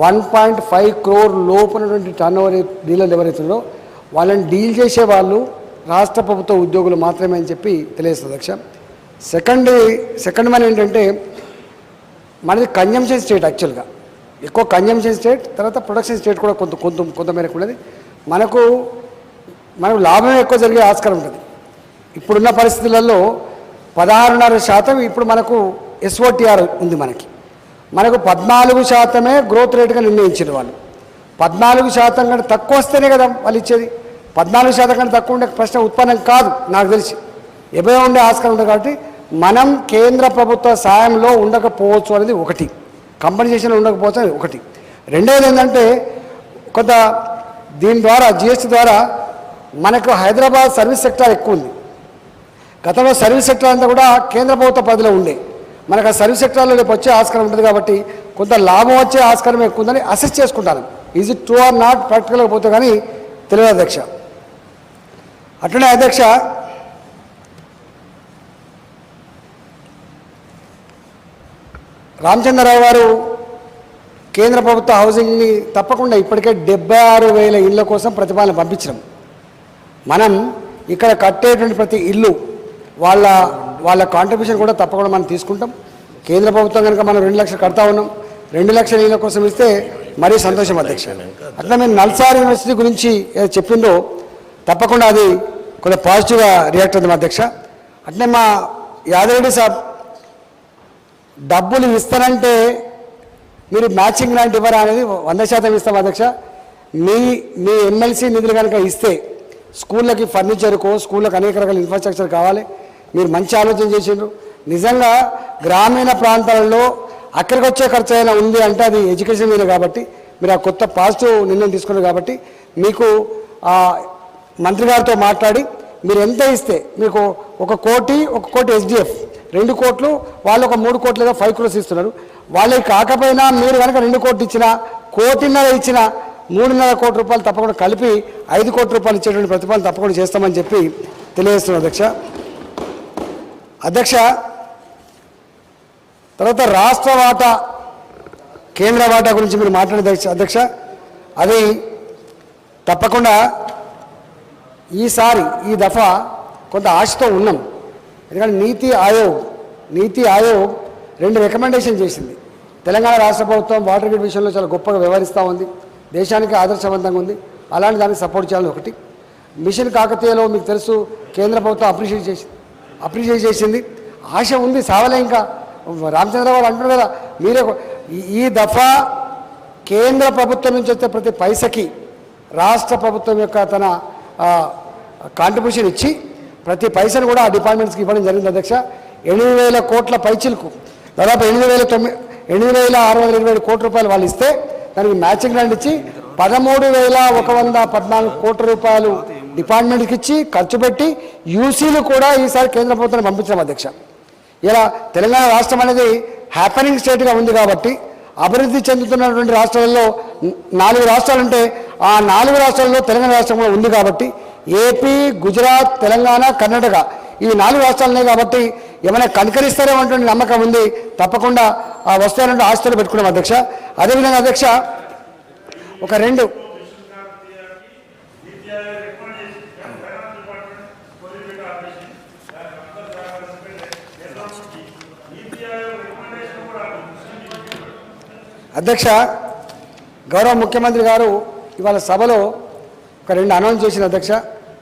1.5 crore లోపునటువంటి టర్న్ ఓవర్ డీలర్లు ఎవరైతుందో వాళ్ళని డీల్ చేసే వాళ్ళు రాష్ట్ర ప్రభుత్వ ఉద్యోగులు మాత్రమే అని చెప్పి తెలియజేస్తుంది అధ్యక్ష. సెకండ్ మన ఏంటంటే, మనది కన్జంప్షన్ స్టేట్, యాక్చువల్గా ఎక్కువ కన్జంప్షన్ స్టేట్, తర్వాత ప్రొడక్షన్ స్టేట్ కూడా కొంత మేరకు ఉన్నది. మనకు లాభం ఎక్కువ జరిగే ఆస్కారం ఉంటుంది. ఇప్పుడున్న పరిస్థితులలో 16.5% ఇప్పుడు మనకు SOTR ఉంది. మనకు 14% గ్రోత్ రేట్గా నిర్ణయించారు వాళ్ళు. 14% కంటే తక్కువ వస్తేనే కదా వాళ్ళు ఇచ్చేది. 14% కంటే తక్కువ ఉండే ప్రశ్న ఉత్పన్నం కాదు నాకు తెలిసి. ఎప్పుడో ఉండే ఆస్కారం ఉంటుంది. కాబట్టి మనం కేంద్ర ప్రభుత్వ సాయంలో ఉండకపోవచ్చు అనేది ఒకటి, కంపెన్సేషన్ ఉండకపోవచ్చు అనేది ఒకటి. రెండవది ఏంటంటే, కొంత దీని ద్వారా GST ద్వారా మనకు హైదరాబాద్ సర్వీస్ సెక్టార్ ఎక్కువ ఉంది. గతంలో సర్వీస్ సెక్టర్ అంతా కూడా కేంద్ర ప్రభుత్వ పరిధిలో ఉండే, మనకు ఆ సర్వీస్ సెక్టర్లో రేపు వచ్చే ఆస్కారం ఉంటుంది. కాబట్టి కొంత లాభం వచ్చే ఆస్కారం ఎక్కువ ఉందని అసెస్ చేసుకుంటాను. Is it true or not ప్రాక్టికల్గా పోతే కానీ తెలియదు అధ్యక్ష. అట్లనే అధ్యక్ష, రామచంద్రరావు గారు కేంద్ర ప్రభుత్వ హౌసింగ్ని తప్పకుండా ఇప్పటికే 76,000 ఇళ్ల కోసం ప్రతిపాదన పంపించడం. మనం ఇక్కడ కట్టేటువంటి ప్రతి ఇల్లు వాళ్ళ కాంట్రిబ్యూషన్ కూడా తప్పకుండా మనం తీసుకుంటాం. కేంద్ర ప్రభుత్వం కనుక మనం 2 లక్షలు కడతా ఉన్నాం, 2 లక్షల ఇళ్ల కోసం ఇస్తే మరీ సంతోషం అధ్యక్ష. అట్లా మేము నల్సార్ యూనివర్సిటీ గురించి ఏదో చెప్పిందో తప్పకుండా అది కొంచెం పాజిటివ్గా రియాక్ట్ అవుతుంది అధ్యక్ష. అట్లే మా యాదవ్ సాబ్ డబ్బులు ఇస్తానంటే మీరు మ్యాచింగ్ గ్రాంట్ ఇవ్వరా అనేది 100% ఇస్తాం అధ్యక్ష. మీ ఎమ్మెల్సీ నిధులు కనుక ఇస్తే స్కూళ్ళకి ఫర్నిచర్కో స్కూళ్ళకి అనేక రకాల ఇన్ఫ్రాస్ట్రక్చర్ కావాలి. మీరు మంచి ఆలోచన చేసిండ్రు. నిజంగా గ్రామీణ ప్రాంతాలలో అక్కడికి వచ్చే ఖర్చు అయినా ఉంది అంటే అది ఎడ్యుకేషన్ మీద కాబట్టి మీరు ఆ కొత్త పాజిటివ్ నిర్ణయం తీసుకున్నారు కాబట్టి మీకు మంత్రి గారితో మాట్లాడి మీరు ఎంత ఇస్తే మీకు 1 కోటి SDF 2 కోట్లు వాళ్ళు 3 కోట్లు లేదా 5 crores ఇస్తున్నారు. వాళ్ళకి కాకపోయినా మీరు కనుక 2 కోట్లు ఇచ్చినా 1.5 కోటి ఇచ్చినా 3.5 కోట్ల రూపాయలు తప్పకుండా కలిపి 5 కోట్ల రూపాయలు ఇచ్చేటువంటి ప్రతిపాదన తప్పకుండా చేస్తామని చెప్పి తెలియజేస్తున్నాను అధ్యక్ష. తర్వాత రాష్ట్ర వాటా కేంద్ర వాటా గురించి మీరు మాట్లాడే అధ్యక్ష, అది తప్పకుండా ఈ దఫా కొంత ఆశతో ఉన్నాం. ఎందుకంటే నీతి ఆయోగ్ 2 రికమెండేషన్ చేసింది. తెలంగాణ రాష్ట్ర ప్రభుత్వం వాటర్ గ్రిడ్ విషయంలో చాలా గొప్పగా వ్యవహరిస్తూ ఉంది, దేశానికి ఆదర్శవంతంగా ఉంది, అలాంటి దానికి సపోర్ట్ చేయాలని ఒకటి. మిషన్ కాకతీయలో మీకు తెలుసు కేంద్ర ప్రభుత్వం అప్రిషియేట్ చేసింది. ఆశ ఉంది, సావలే. ఇంకా రామచంద్రరావు అంటున్నారు కదా, మీరే ఈ దఫా కేంద్ర ప్రభుత్వం నుంచి వచ్చే ప్రతి పైసకి రాష్ట్ర ప్రభుత్వం యొక్క తన కాంట్రిబ్యూషన్ ఇచ్చి ప్రతి పైసను కూడా ఆ డిపార్ట్మెంట్స్కి ఇవ్వడం జరిగింది అధ్యక్ష. 8,000 కోట్ల పైచిలకు దాదాపు 8,627 కోట్ల రూపాయలు వాళ్ళు ఇస్తే దానికి మ్యాచింగ్ గ్రాంట్ ఇచ్చి 13,114 కోట్ల రూపాయలు డిపార్ట్మెంట్కి ఇచ్చి ఖర్చు పెట్టి యూసీలు కూడా ఈసారి కేంద్ర ప్రభుత్వాన్ని పంపించాం అధ్యక్ష. ఇలా తెలంగాణ రాష్ట్రం అనేది హ్యాపెనింగ్ స్టేట్గా ఉంది కాబట్టి అభివృద్ధి చెందుతున్నటువంటి రాష్ట్రాలలో 4 రాష్ట్రాలు ఉంటే ఆ 4 రాష్ట్రాల్లో తెలంగాణ రాష్ట్రం కూడా ఉంది కాబట్టి ఏపీ, గుజరాత్, తెలంగాణ, కర్ణాటక ఈ 4 రాష్ట్రాలనే కాబట్టి ఏమైనా కనికరిస్తారేమటువంటి నమ్మకం ఉంది. తప్పకుండా ఆ వస్తాయనంటే ఆస్తులు పెట్టుకున్నాం అధ్యక్ష. అదేవిధంగా అధ్యక్ష ఒక 2 అధ్యక్ష గౌరవ ముఖ్యమంత్రి గారు ఇవాళ సభలో ఒక 2 అనౌన్స్ చేసిన అధ్యక్ష,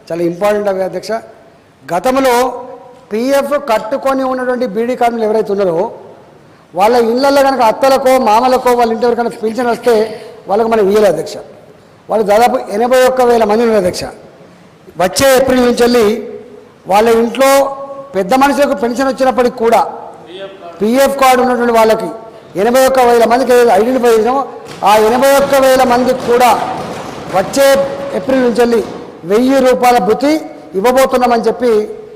చాలా ఇంపార్టెంట్ అవి అధ్యక్ష. గతంలో PF కట్టుకొని ఉన్నటువంటి బీడీ కార్మికులు ఎవరైతే ఉన్నారో వాళ్ళ ఇళ్లలో కనుక అత్తలకో మామలకో వాళ్ళ ఇంటి ఎవరికైనా పింఛన్ వస్తే వాళ్ళకి మనం ఇయ్యలేదు అధ్యక్ష. వాళ్ళు దాదాపు 81,000 మంది ఉన్నారు అధ్యక్ష. వచ్చే ఏప్రిల్ నుంచి వెళ్ళి వాళ్ళ ఇంట్లో పెద్ద మనుషులకు పెన్షన్ వచ్చినప్పటికి కూడా PF కార్డు ఉన్నటువంటి వాళ్ళకి 81,000 మందికి ఐడెంటిఫై చేసాము. ఆ 81,000 మందికి కూడా వచ్చే ఏప్రిల్ నుంచి వెళ్ళి 1,000 రూపాయల భృతి ఇవ్వబోతున్నామని చెప్పి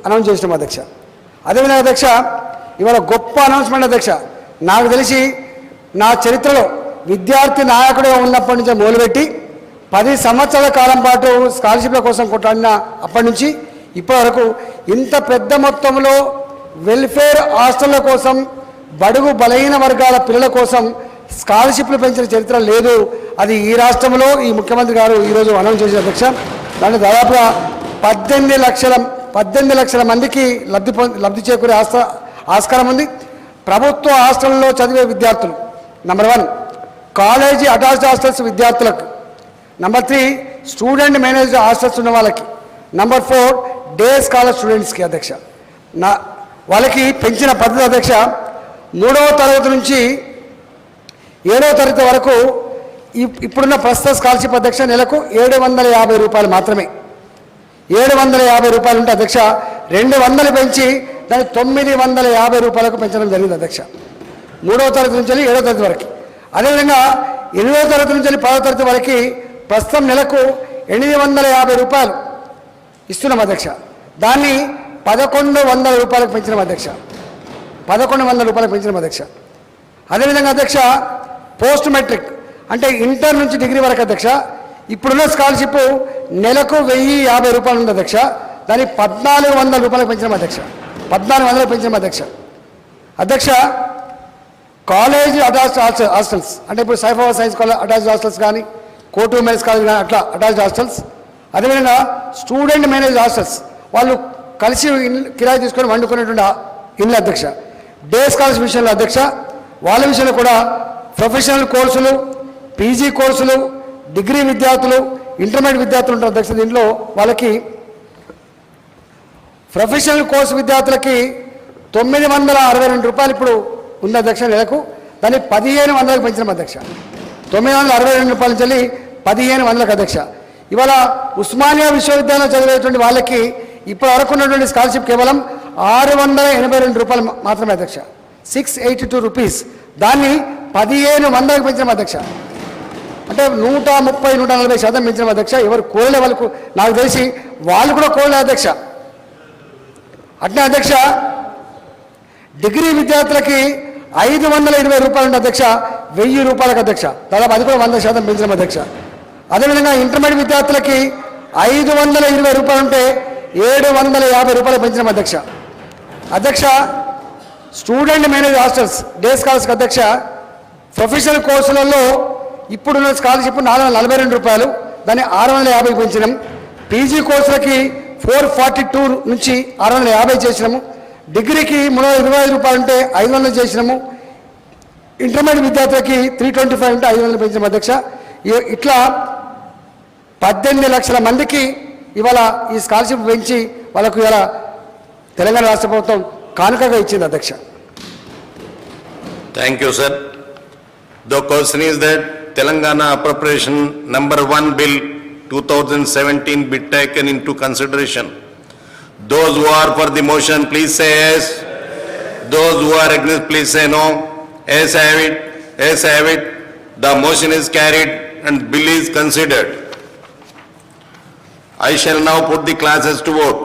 అనౌన్స్ చేసినాం అధ్యక్ష. అదేవిధంగా అధ్యక్ష ఇవాళ గొప్ప అనౌన్స్మెంట్ అధ్యక్ష. నాకు తెలిసి నా చరిత్రలో విద్యార్థి నాయకుడిగా ఉన్నప్పటి నుంచి మొదలుపెట్టి 10 సంవత్సరాల కాలం పాటు స్కాలర్షిప్ల కోసం కొట్లాడిన అప్పటి నుంచి ఇప్పటి వరకు ఇంత పెద్ద మొత్తంలో వెల్ఫేర్ హాస్టళ్ల కోసం బడుగు బలహీన వర్గాల పిల్లల కోసం స్కాలర్షిప్లు పెంచిన చరిత్ర లేదు. అది ఈ రాష్ట్రంలో ఈ ముఖ్యమంత్రి గారు ఈరోజు అనౌన్స్ చేసిన అధ్యక్ష. దాంట్లో దాదాపుగా 18 లక్షల మందికి లబ్ధి చేకూరే ఆస్కారం ఉంది. ప్రభుత్వ హాస్టల్లో చదివే విద్యార్థులు నంబర్ 1, కాలేజీ అటాచ్డ్ హాస్టల్స్ విద్యార్థులకు నంబర్ 3, స్టూడెంట్ మేనేజ్డ్ హాస్టల్స్ ఉన్న వాళ్ళకి నంబర్ 4, డే స్కాలర్ స్టూడెంట్స్కి అధ్యక్ష. వాళ్ళకి పెంచిన పద్ధతి అధ్యక్ష 3వ తరగతి నుంచి 7వ తరగతి వరకు ఇప్పుడున్న ప్రస్తుత స్కాలర్షిప్ అధ్యక్ష నెలకు 750 రూపాయలు మాత్రమే. 750 రూపాయలు ఉంటే అధ్యక్ష 200 పెంచి దాన్ని 950 రూపాయలకు పెంచడం జరిగింది అధ్యక్ష 3వ తరగతి నుంచి 7వ తరగతి వరకు. అదేవిధంగా 8వ తరగతి నుంచి 10వ తరగతి వరకు ప్రస్తుతం నెలకు 850 రూపాయలు ఇస్తున్నాం అధ్యక్ష. దాన్ని 1,100 రూపాయలకు పెంచినాం అధ్యక్ష. 1,100 రూపాయలకు పెంచినాం అధ్యక్ష. అదేవిధంగా అధ్యక్ష పోస్ట్ మెట్రిక్ అంటే ఇంటర్ నుంచి డిగ్రీ వరకు అధ్యక్ష ఇప్పుడున్న స్కాలర్షిప్ నెలకు 1,050 రూపాయలు ఉంది అధ్యక్ష. దాన్ని 1,400 రూపాయలకు పెంచినాం అధ్యక్ష. 1,400 పెంచినాం అధ్యక్ష. కాలేజ్ అటాచ్డ్ హాస్టల్స్ అంటే ఇప్పుడు Saifabad science college attached hostels కానీ కోర్టు ఉమెన్స్ కాలేజ్ కానీ అట్లా అటాచ్డ్ హాస్టల్స్, అదేవిధంగా స్టూడెంట్ మేనేజ్ హాస్టల్స్ వాళ్ళు కలిసి కిరాయి తీసుకొని వండుకునేటువంటి ఇల్లు అధ్యక్ష. డే స్కాలర్స్ విషయంలో అధ్యక్ష వాళ్ళ విషయంలో కూడా ప్రొఫెషనల్ కోర్సులు, పీజీ కోర్సులు, డిగ్రీ విద్యార్థులు, ఇంటర్మీడియట్ విద్యార్థులు ఉంటారు అధ్యక్ష. దీంట్లో వాళ్ళకి ప్రొఫెషనల్ కోర్సు విద్యార్థులకి 962 రూపాయలు ఇప్పుడు ఉంది అధ్యక్ష నెలకు. దాన్ని 1500కు పెంచినాం అధ్యక్ష. 962 రూపాయల నుంచి 1500కు అధ్యక్ష. ఇవాళ ఉస్మానియా విశ్వవిద్యాలయంలో చదివేటువంటి వాళ్ళకి ఇప్పటి వరకు ఉన్నటువంటి స్కాలర్షిప్ కేవలం 682 రూపాయలు మాత్రమే అధ్యక్ష. 682 రూపీస్. దాన్ని 1500కు పెంచినాం అధ్యక్ష. అంటే 130-140% పెంచినాం అధ్యక్ష. ఎవరు కోరలే వాళ్ళకు, నాకు తెలిసి వాళ్ళు కూడా కోరలే అధ్యక్ష. అట్నే అధ్యక్ష డిగ్రీ విద్యార్థులకి 520 రూపాయలు ఉంటే అధ్యక్ష 1000 రూపాయలకు అధ్యక్ష. దాదాపు అది కూడా 100% పెంచినాం అధ్యక్ష. అదేవిధంగా ఇంటర్మీడియట్ విద్యార్థులకి 520 రూపాయలు ఉంటే 750 రూపాయలు పెంచినాం అధ్యక్ష. అధ్యక్ష స్టూడెంట్ మేనేజ్ హాస్టల్స్ డే స్కాలర్స్కి అధ్యక్ష ప్రొఫెషనల్ కోర్సులలో ఇప్పుడున్న స్కాలర్షిప్ 442 రూపాయలు, దాన్ని 650 పెంచినాం. పీజీ కోర్సులకి 442 నుంచి 650 చేసినాము. డిగ్రీకి 325 రూపాయలు ఉంటే 500 చేసినాము. ఇంటర్మీడియట్ విద్యార్థులకి 325 ఉంటే 500 పెంచినాం అధ్యక్ష. ఇట్లా 18 లక్షల మందికి ఇవాళ ఈ స్కాలర్షిప్ పెంచి వాళ్ళకు ఇవాళ తెలంగాణ రాష్ట్ర ప్రభుత్వం కానుకగా ఇచ్చింది అధ్యక్ష. Thank you, sir. The question is that Telangana Appropriation Number 1 Bill 2017 be taken into consideration. Those who are for the motion, please say yes. Those who are against, please say no. Yes, have it. Yes, have it. The motion is carried and bill is considered. I shall now put the classes to vote.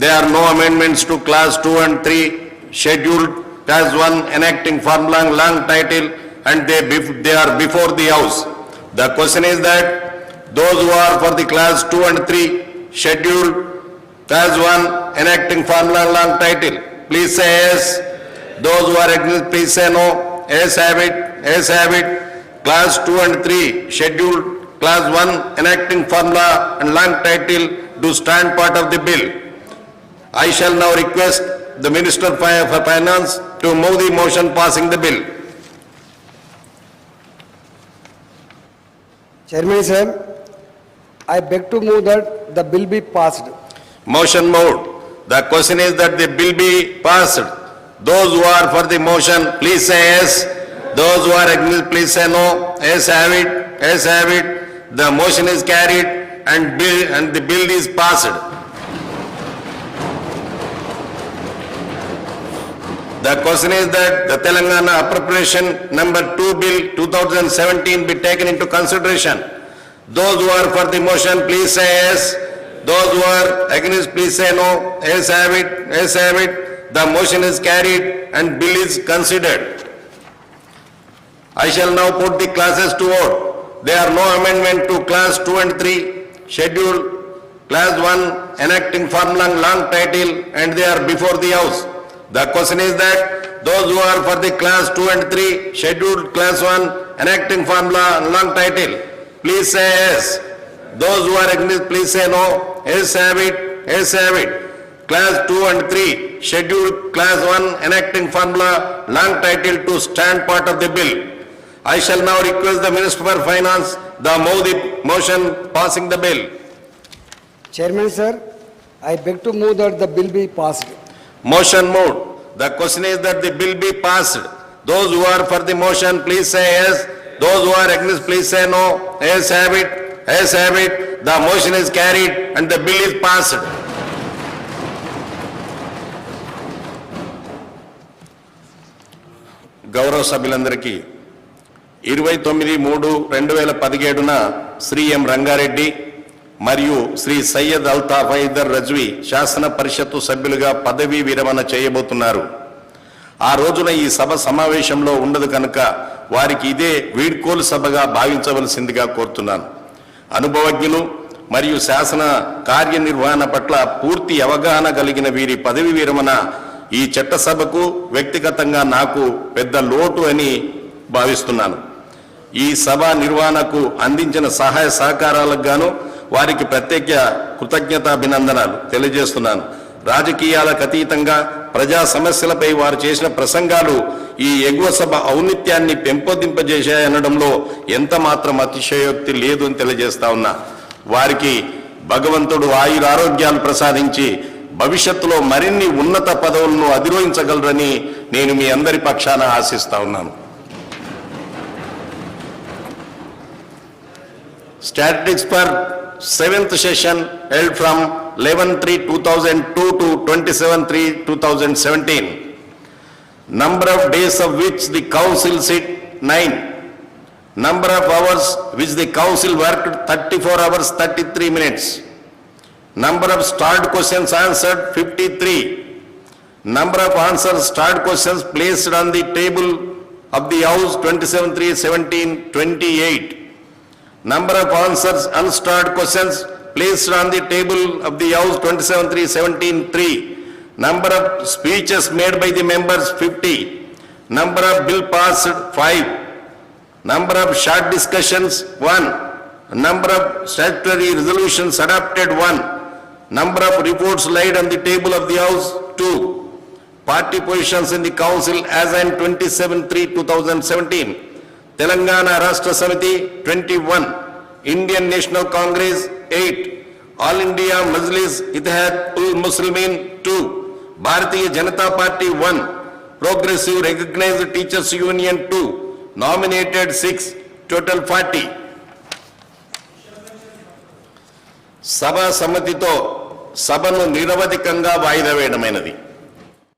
There are no amendments to class 2 and 3 scheduled class 1 enacting formula long title and they are before the house. The question is that those who are for the class 2 and 3 scheduled class 1 enacting formula long title, please say yes. Those who are against, please say no. Yes, have it. Yes, have it. Class 2 and 3 scheduled class 1 enacting formula and long title do stand part of the bill. I shall now request the Minister for Finance to move the motion passing the bill. Chairman sir, I beg to move that the bill be passed. Motion moved. The question is that the bill be passed. Those who are for the motion, please say yes. Those who are against, please say no. Yes, have it. Yes, have it. The motion is carried and the bill is passed. The question is that the Telangana Appropriation Number 2 Bill 2017 be taken into consideration. Those who are for the motion, please say yes. Those who are against, please say no. Yes, have it. Yes, have it. The motion is carried and bill is considered. I shall now put the classes to vote. There are no amendment to class 2 and 3 scheduled class 1 enacting formula long title and they are before the house. The question is that those who are for the class 2 and 3 scheduled class 1 enacting formula long title, please say yes. Those who are against, please say no. Yes, have it. Yes, have it. Class 2 and 3 scheduled class 1 enacting formula long title to stand part of the bill. I shall now request the Minister for Finance to move the motion passing the bill. Chairman sir, I beg to move that the bill be passed. Motion moved. The question is that the bill be passed. Those who are for the motion, please say yes. Those who are against, please say no. Yes, have it. Yes, have it. The motion is carried and the bill is passed. గౌరవ సభ్యులందరికీ 29/3/2017న శ్రీ ఎం రంగారెడ్డి మరియు శ్రీ సయ్యద్ అల్తాఫ్ హైదర్ రజ్వీ శాసన పరిషత్తు సభ్యులుగా పదవీ విరమణ చేయబోతున్నారు. ఆ రోజున ఈ సభ సమావేశంలో ఉండదు కనుక వారికి ఇదే వీడ్కోలు సభగా భావించవలసిందిగా కోరుతున్నాను. అనుభవజ్ఞులు మరియు శాసన కార్యనిర్వహణ పట్ల పూర్తి అవగాహన కలిగిన వీరి పదవీ విరమణ ఈ చట్టసభకు వ్యక్తిగతంగా నాకు పెద్ద లోటు అని భావిస్తున్నాను. ఈ సభ నిర్వహణకు అందించిన సహాయ సహకారాలకు గాను వారికి ప్రత్యేక కృతజ్ఞతాభినందనాలు తెలియజేస్తున్నాను. రాజకీయాలకు అతీతంగా ప్రజా సమస్యలపై వారు చేసిన ప్రసంగాలు ఈ ఎగువ సభ ఔన్నత్యాన్ని పెంపొందింపజేశాయనడంలో ఎంత మాత్రం అతిశయోక్తి లేదు అని తెలియజేస్తా ఉన్నా. వారికి భగవంతుడు ఆయురారోగ్యాలు ప్రసాదించి భవిష్యత్తులో మరిన్ని ఉన్నత పదవులను అధిరోహించగలరని నేను మీ అందరి పక్షాన ఆశిస్తా ఉన్నాను. Statistics for 7th session held from 11/3/2002 to 27/3/2017. Number of days of which the council sit 9. Number of hours which the council worked 34 hours 33 minutes. Number of starred questions answered 53. Number of answers starred questions placed on the table of the house 27/3/17 28. Number of answers unstarred questions placed on the table of the house 27/3/17 3. Number of speeches made by the members 50. Number of bill passed 5. Number of short discussions 1. Number of statutory resolutions adopted 1. Number of reports laid on the table of the house 2. Party positions in the council as on 27/3/2017. Telangana Rashtra Samiti 21, Indian National Congress 8, All India Majlis Ittihad ul Muslimin 2, Bharatiya Janata Party 1, Progressive Recognized Teachers Union 2, nominated 6, total 40. సభా సమ్మతితో సభను నిరవధికంగా వాయిదా వేయడమైనది.